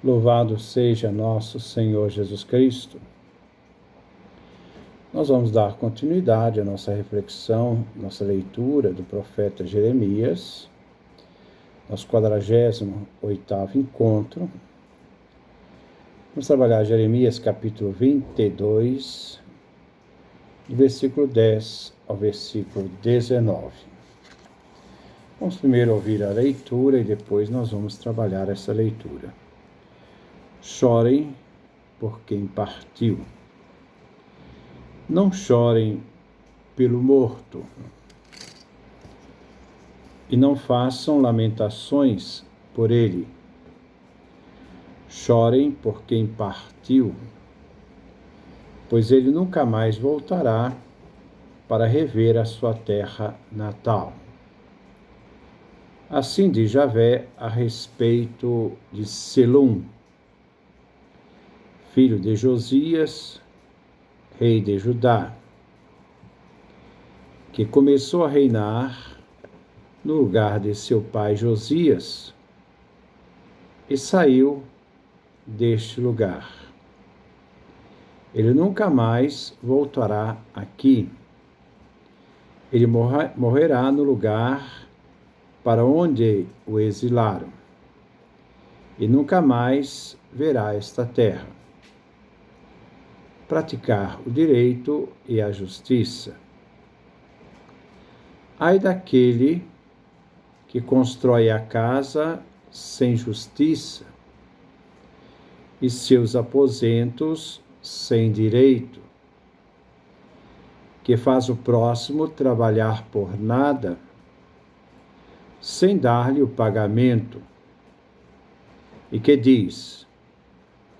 Louvado seja nosso Senhor Jesus Cristo. Nós vamos dar continuidade à nossa reflexão, nossa leitura do profeta Jeremias, nosso 48º encontro. Vamos trabalhar Jeremias capítulo 22, do versículo 10 ao versículo 19. Vamos primeiro ouvir a leitura e depois nós vamos trabalhar essa leitura. Chorem por quem partiu. Não chorem pelo morto, e não façam lamentações por ele. Chorem por quem partiu, pois ele nunca mais voltará para rever a sua terra natal. Assim diz Javé a respeito de Selum, filho de Josias, rei de Judá, que começou a reinar no lugar de seu pai Josias e saiu deste lugar. Ele nunca mais voltará aqui. Ele morrerá no lugar para onde o exilaram, e nunca mais verá esta terra. Praticar o direito e a justiça. Ai daquele que constrói a casa sem justiça e seus aposentos sem direito, que faz o próximo trabalhar por nada, sem dar-lhe o pagamento, e que diz: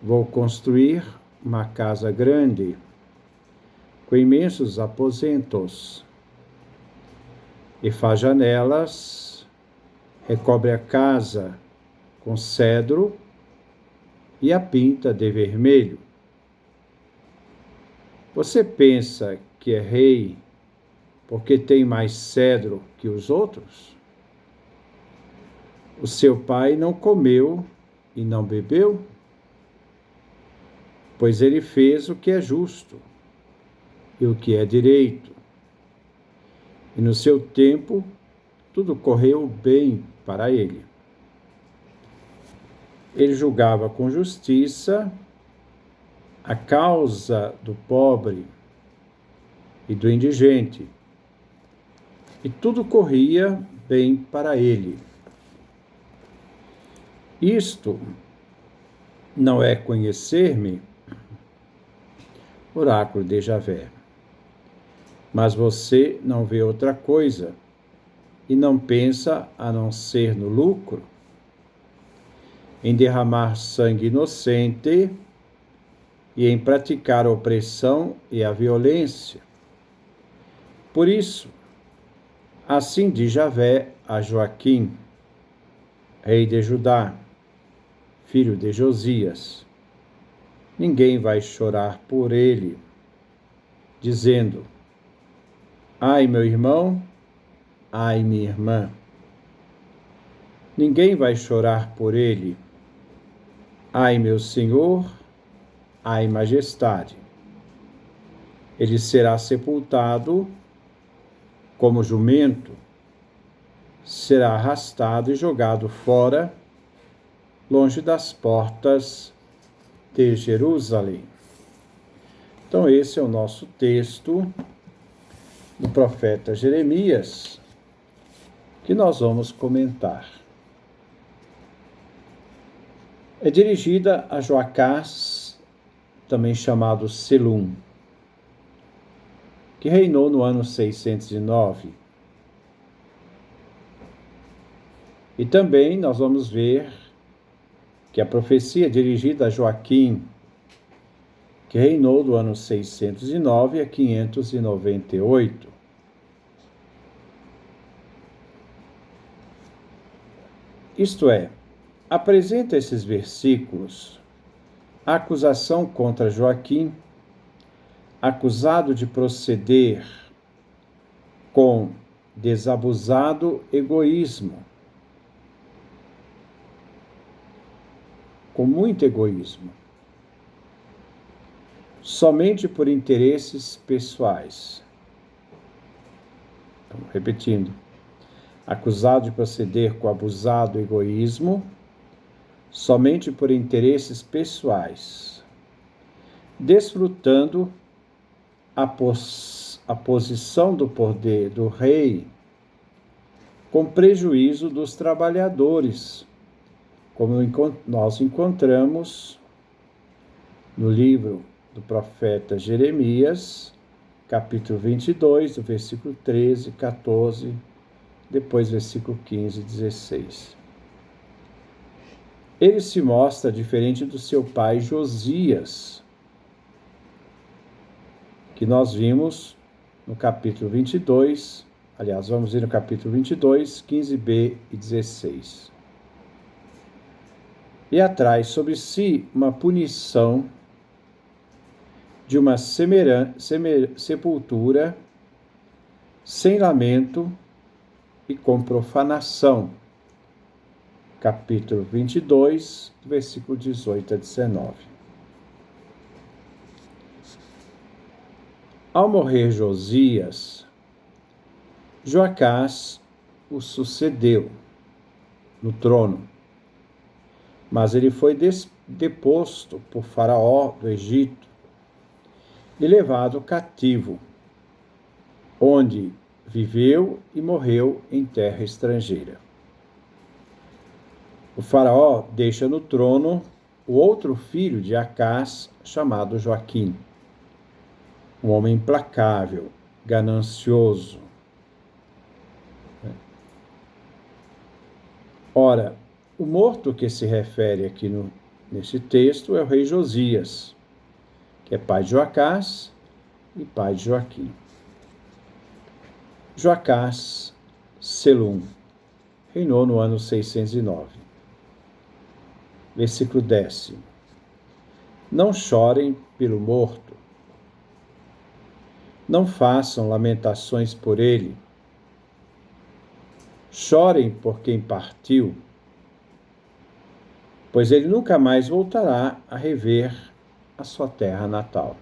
vou construir uma casa grande, com imensos aposentos, e faz janelas, recobre a casa com cedro e a pinta de vermelho. Você pensa que é rei porque tem mais cedro que os outros? O seu pai não comeu e não bebeu? Pois ele fez o que é justo e o que é direito. E no seu tempo, tudo correu bem para ele. Ele julgava com justiça a causa do pobre e do indigente, e tudo corria bem para ele. Isto não é conhecer-me, oráculo de Javé. Mas você não vê outra coisa e não pensa a não ser no lucro, em derramar sangue inocente e em praticar a opressão e a violência. Por isso, assim diz Javé a Joaquim, rei de Judá, filho de Josias: ninguém vai chorar por ele, dizendo: ai, meu irmão, ai, minha irmã. Ninguém vai chorar por ele: ai, meu senhor, ai, majestade. Ele será sepultado como jumento, será arrastado e jogado fora, longe das portas de Jerusalém. Então, esse é o nosso texto do profeta Jeremias, que nós vamos comentar. É dirigida a Joacás, também chamado Selum, que reinou no ano 609. E também nós vamos ver que a profecia é dirigida a Joaquim, que reinou do ano 609 a 598. Isto é, apresenta esses versículos a acusação contra Joaquim, acusado de proceder com desabusado egoísmo, com muito egoísmo, somente por interesses pessoais. Então, repetindo, acusado de proceder com abusado egoísmo, somente por interesses pessoais, desfrutando a posição do poder do rei com prejuízo dos trabalhadores, como nós encontramos no livro do profeta Jeremias, capítulo 22, do versículo 13, 14, depois versículo 15 e 16. Ele se mostra diferente do seu pai Josias, que nós vimos no capítulo 22, aliás, vamos ver no capítulo 22, 15b e 16. E atrai sobre si uma punição de uma sepultura sem lamento e com profanação. Capítulo 22, versículo 18 a 19. Ao morrer Josias, Joacás o sucedeu no trono, mas ele foi deposto por Faraó do Egito e levado cativo, onde viveu e morreu em terra estrangeira. O Faraó deixa no trono o outro filho de Acás, chamado Joaquim, um homem implacável, ganancioso. Ora, o morto que se refere aqui nesse texto é o rei Josias, que é pai de Joacás e pai de Joaquim. Joacás Selum reinou no ano 609. Versículo 10. Não chorem pelo morto, não façam lamentações por ele, chorem por quem partiu, pois ele nunca mais voltará a rever a sua terra natal.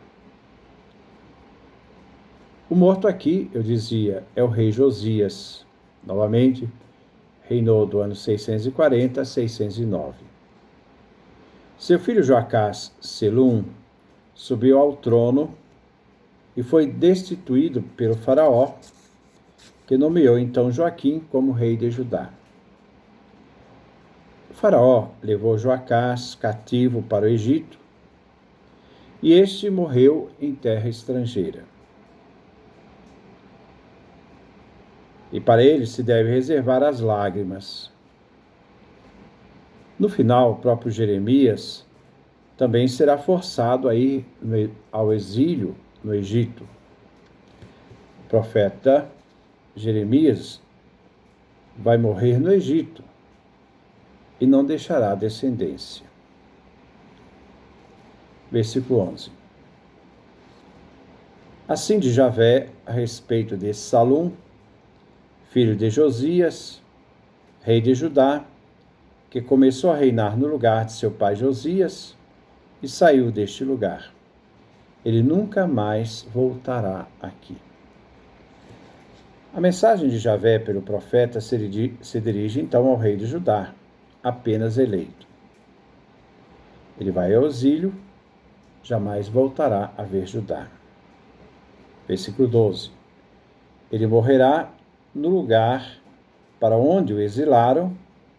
O morto aqui, eu dizia, é o rei Josias. Novamente, reinou do ano 640 a 609. Seu filho Joacás Selum subiu ao trono e foi destituído pelo faraó, que nomeou então Joaquim como rei de Judá. O faraó levou Joacás cativo para o Egito e este morreu em terra estrangeira. E para ele se deve reservar as lágrimas. No final, o próprio Jeremias também será forçado a ir ao exílio no Egito. O profeta Jeremias vai morrer no Egito e não deixará descendência. Versículo 11. Assim diz Javé a respeito de Salum, filho de Josias, rei de Judá, que começou a reinar no lugar de seu pai Josias e saiu deste lugar. Ele nunca mais voltará aqui. A mensagem de Javé pelo profeta se dirige então ao rei de Judá, apenas eleito. Ele vai ao exílio, jamais voltará a ver Judá. Versículo 12. Ele morrerá no lugar para onde o exilaram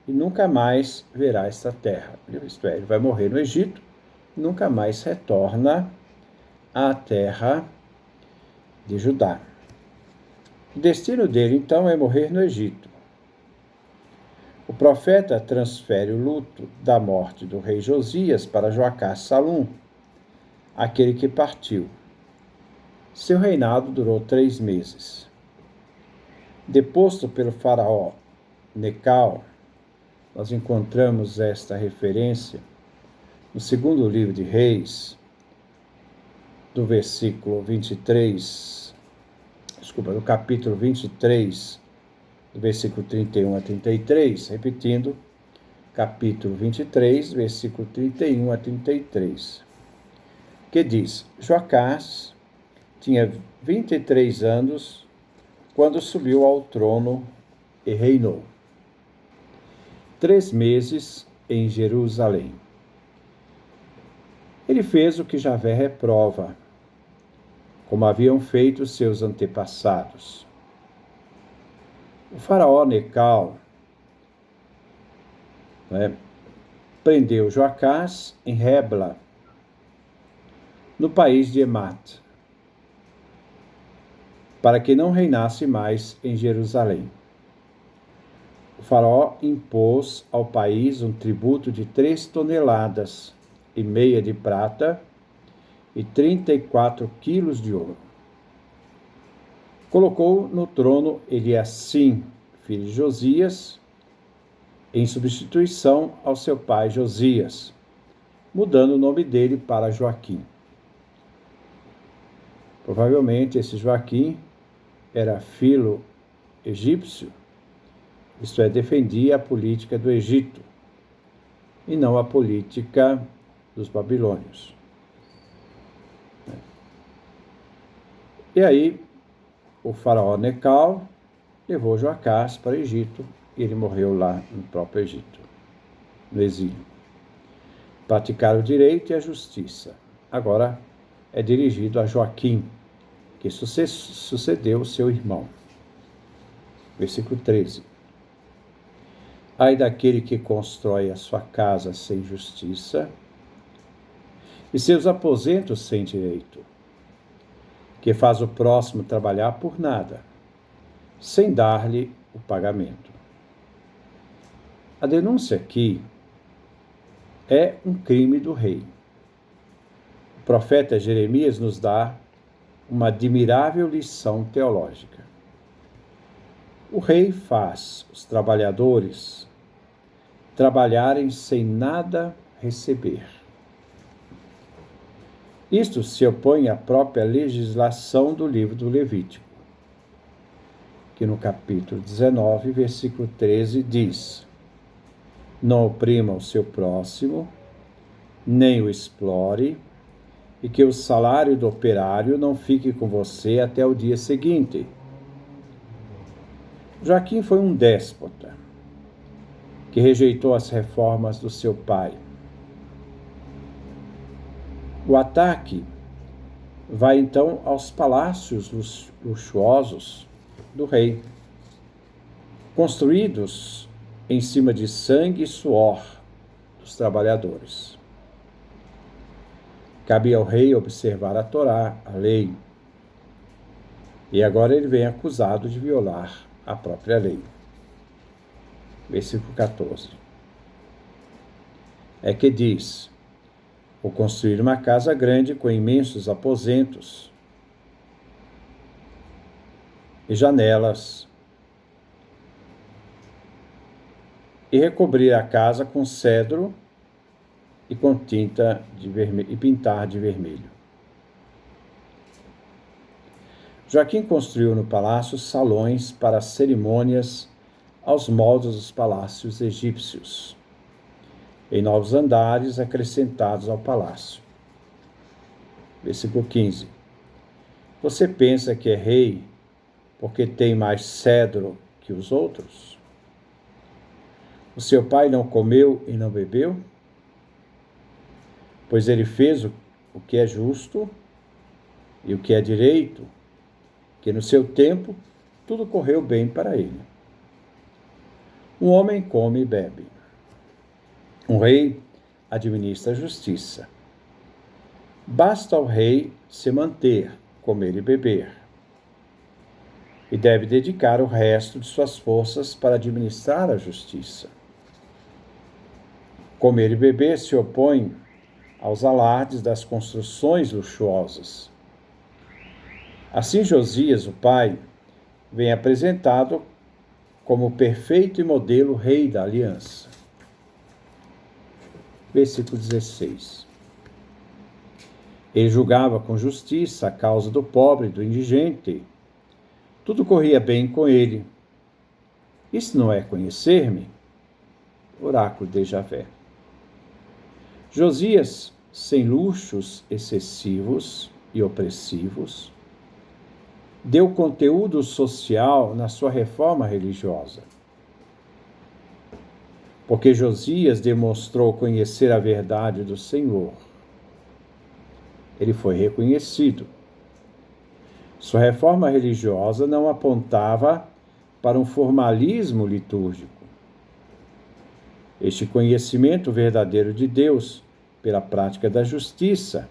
e nunca mais verá esta terra. Isto é, ele vai morrer no Egito e nunca mais retorna à terra de Judá. O destino dele, então, é morrer no Egito. O profeta transfere o luto da morte do rei Josias para Joacás Salum, aquele que partiu. Seu reinado durou 3 meses. Deposto pelo faraó Necal, nós encontramos esta referência no segundo livro de Reis, do capítulo 23, do versículo 31 a 33, repetindo, capítulo 23, versículo 31 a 33, que diz: Joacás tinha 23 anos quando subiu ao trono e reinou 3 meses em Jerusalém. Ele fez o que Javé reprova, como haviam feito seus antepassados. O faraó Necal prendeu Joacás em Rebla, no país de Emat, para que não reinasse mais em Jerusalém. O faraó impôs ao país um tributo de 3,5 toneladas de prata e 34 quilos de ouro. Colocou no trono Eliacim, filho de Josias, em substituição ao seu pai Josias, mudando o nome dele para Joaquim. Provavelmente esse Joaquim era filho egípcio, isto é, defendia a política do Egito e não a política dos babilônios. E aí, o faraó Necal levou Joacás para o Egito e ele morreu lá no próprio Egito, no exílio. Praticaram o direito e a justiça. Agora é dirigido a Joaquim, que sucedeu seu irmão. Versículo 13. Ai daquele que constrói a sua casa sem justiça e seus aposentos sem direito, que faz o próximo trabalhar por nada, sem dar-lhe o pagamento. A denúncia aqui é um crime do rei. O profeta Jeremias nos dá uma admirável lição teológica. O rei faz os trabalhadores trabalharem sem nada receber. Isto se opõe à própria legislação do livro do Levítico, que no capítulo 19, versículo 13, diz: Não oprima o seu próximo, nem o explore, e que o salário do operário não fique com você até o dia seguinte. Joaquim foi um déspota, que rejeitou as reformas do seu pai. O ataque vai então aos palácios luxuosos do rei, construídos em cima de sangue e suor dos trabalhadores. Cabia ao rei observar a Torá, a lei, e agora ele vem acusado de violar a própria lei. Versículo 14. É que diz: Vou construir uma casa grande com imensos aposentos e janelas, e recobrir a casa com cedro e com tinta de vermelho, e pintar de vermelho. Joaquim construiu no palácio salões para cerimônias aos moldes dos palácios egípcios, em novos andares acrescentados ao palácio. Versículo 15. Você pensa que é rei porque tem mais cedro que os outros? O seu pai não comeu e não bebeu? Pois ele fez o que é justo e o que é direito, que no seu tempo tudo correu bem para ele. Um homem come e bebe. Um rei administra a justiça. Basta ao rei se manter, comer e beber, e deve dedicar o resto de suas forças para administrar a justiça. Comer e beber se opõem aos alardes das construções luxuosas. Assim, Josias, o pai, vem apresentado como o perfeito e modelo rei da aliança. Versículo 16. Ele julgava com justiça a causa do pobre e do indigente. Tudo corria bem com ele. Isso não é conhecer-me? oráculo de Javé. Josias, sem luxos excessivos e opressivos, deu conteúdo social na sua reforma religiosa. Porque Josias demonstrou conhecer a verdade do Senhor. Ele foi reconhecido. Sua reforma religiosa não apontava para um formalismo litúrgico. Este conhecimento verdadeiro de Deus, pela prática da justiça,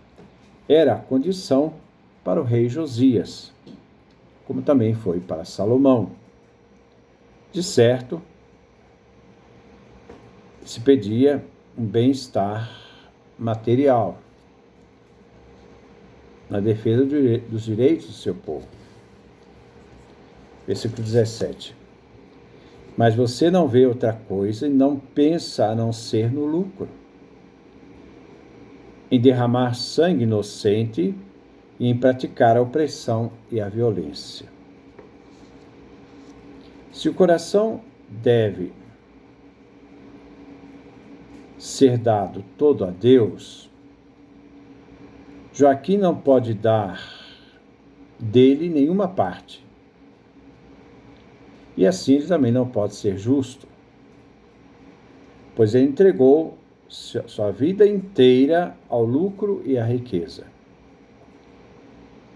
era a condição para o rei Josias, como também foi para Salomão. De certo, se pedia um bem-estar material na defesa dos direitos do seu povo. Versículo 17. Mas você não vê outra coisa e não pensa a não ser no lucro, em derramar sangue inocente e em praticar a opressão e a violência. Se o coração deve ser dado todo a Deus, Joaquim não pode dar dele nenhuma parte. E assim ele também não pode ser justo, pois ele entregou sua vida inteira ao lucro e à riqueza.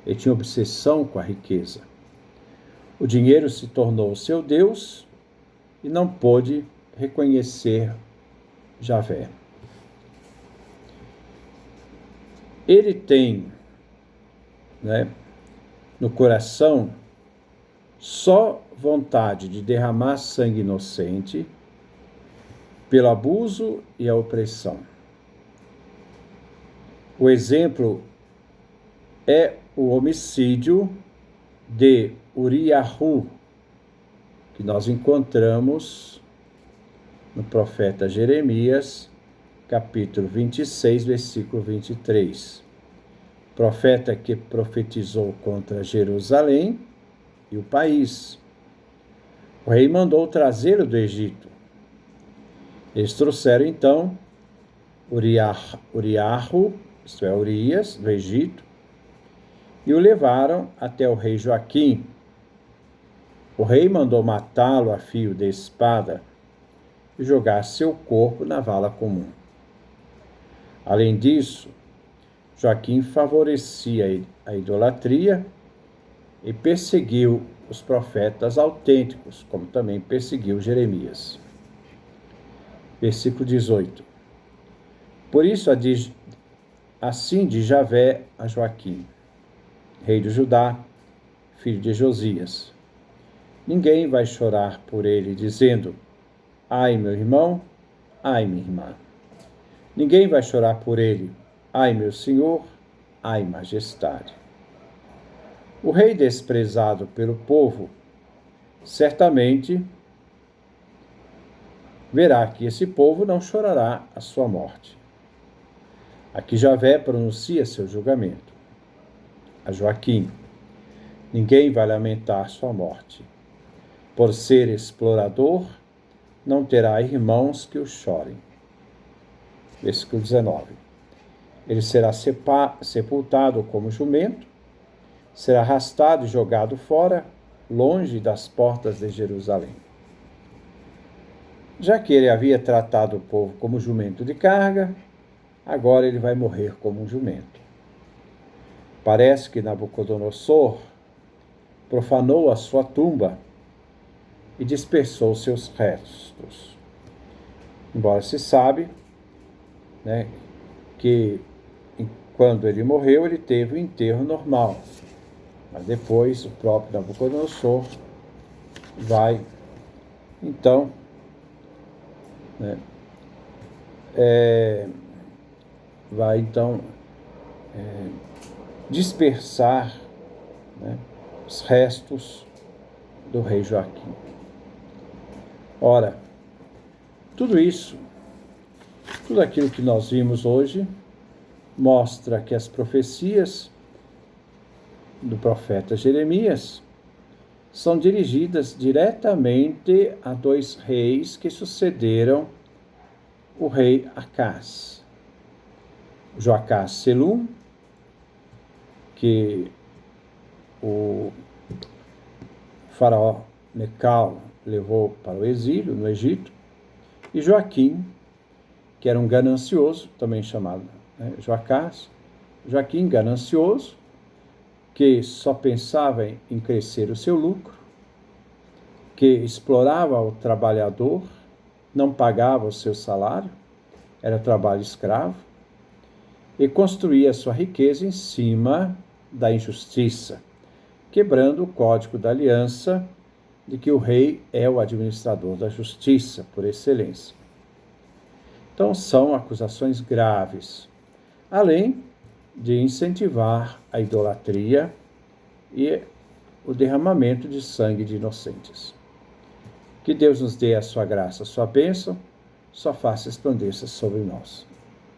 Ele tinha obsessão com a riqueza. O dinheiro se tornou seu Deus e não pôde reconhecer Javé. Ele tem, no coração só vontade de derramar sangue inocente pelo abuso e a opressão. O exemplo é o homicídio de Uriahu, que nós encontramos no profeta Jeremias, capítulo 26, versículo 23. Profeta que profetizou contra Jerusalém e o país. O rei mandou trazê-lo do Egito. Eles trouxeram então Uriahu, isto é, Urias, do Egito, e o levaram até o rei Joaquim. O rei mandou matá-lo a fio de espada e jogar seu corpo na vala comum. Além disso, Joaquim favorecia a idolatria e perseguiu os profetas autênticos, como também perseguiu Jeremias. Versículo 18. Por isso, assim diz Javé a Joaquim, rei de Judá, filho de Josias: ninguém vai chorar por ele, dizendo: ai, meu irmão, ai, minha irmã. Ninguém vai chorar por ele: ai, meu senhor, ai, majestade. O rei desprezado pelo povo certamente verá que esse povo não chorará a sua morte. Aqui Javé pronuncia seu julgamento a Joaquim: ninguém vai lamentar sua morte. Por ser explorador, não terá irmãos que o chorem. Versículo 19. Ele será sepultado como jumento, será arrastado e jogado fora, longe das portas de Jerusalém. Já que ele havia tratado o povo como jumento de carga, agora ele vai morrer como um jumento. Parece que Nabucodonosor profanou a sua tumba e dispersou seus restos. Embora se sabe, que quando ele morreu, ele teve um enterro normal. Mas depois o próprio Nabucodonosor vai, então, dispersar os restos do rei Joaquim. Ora, tudo isso, tudo aquilo que nós vimos hoje, mostra que as profecias do profeta Jeremias são dirigidas diretamente a dois reis que sucederam o rei Acás. Joacás Selum, que o faraó Necal levou para o exílio no Egito, e Joaquim, que era um ganancioso, também chamado Joacás, Joaquim ganancioso, que só pensava em crescer o seu lucro, que explorava o trabalhador, não pagava o seu salário, era trabalho escravo, e construía sua riqueza em cima da injustiça, quebrando o código da aliança de que o rei é o administrador da justiça por excelência. Então, são acusações graves, além de incentivar a idolatria e o derramamento de sangue de inocentes. Que Deus nos dê a sua graça, a sua bênção, sua face resplandeça sobre nós.